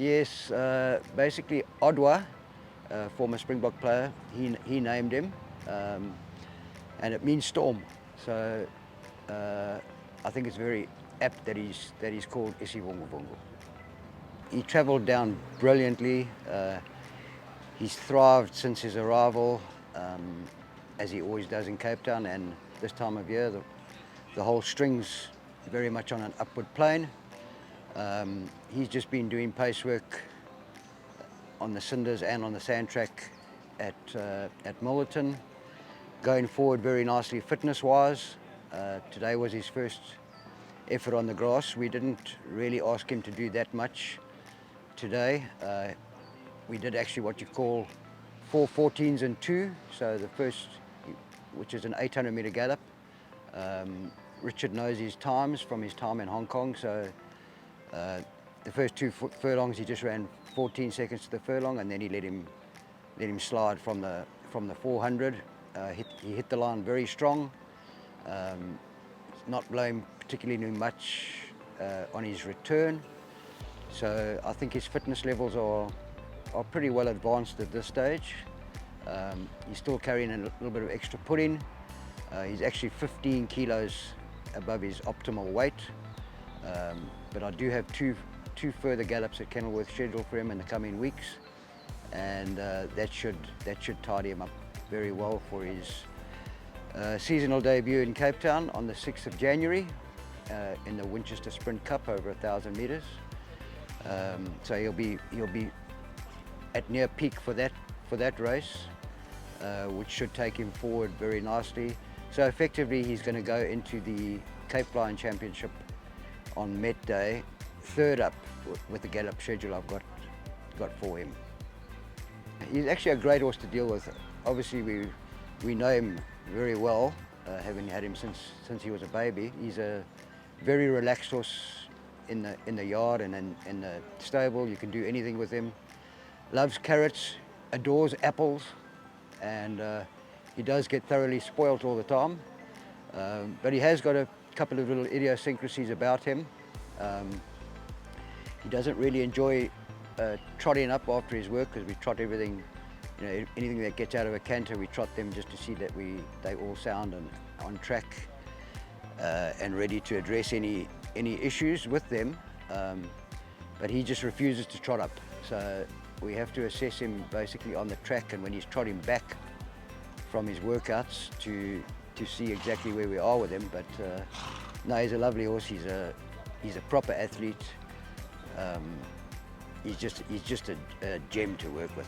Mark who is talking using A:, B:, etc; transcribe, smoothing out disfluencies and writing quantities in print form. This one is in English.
A: Yes, basically Odwa, former Springbok player, he named him, and it means storm. So I think it's very apt that he's called Isisvunguvungu. He travelled down brilliantly. He's thrived since his arrival, as he always does in Cape Town, and this time of year the whole string's very much on an upward plane. He's just been doing pace work on the cinders and on the sand track at Millerton, going forward very nicely fitness-wise. Today was his first effort on the grass. We didn't really ask him to do that much today. We did actually what you call 4 14s and 2. So the first, which is an 800 meter gallop. Richard knows his times from his time in Hong Kong. So the first 2 furlongs he just ran 14 seconds to the furlong, and then he let him slide from the 400. He hit the line very strong. Not blowing particularly much on his return. So I think his fitness levels are pretty well advanced at this stage. He's still carrying a little bit of extra pudding. He's actually 15 kilos above his optimal weight. But I do have two further gallops at Kenilworth scheduled for him in the coming weeks, and that should tidy him up very well for his seasonal debut in Cape Town on the 6th of January in the Winchester Sprint Cup over 1,000 metres. So he'll be at near peak for that race, which should take him forward very nicely. So effectively, he's going to go into the Cape Lion Championship on Met Day, third up with the gallop schedule I've got for him. He's actually a great horse to deal with. Obviously, we know him very well, having had him since he was a baby. He's a very relaxed horse in the yard and in the stable. You can do anything with him. Loves carrots, adores apples, and he does get thoroughly spoilt all the time. But he has got a couple of little idiosyncrasies about him. He doesn't really enjoy trotting up after his work, because we trot everything, anything that gets out of a canter, we trot them just to see that they all sound and on track and ready to address any issues with them. But he just refuses to trot up. So we have to assess him basically on the track and when he's trotting back from his workouts to see exactly where we are with him. But no, he's a lovely horse. He's a proper athlete. He's just a gem to work with.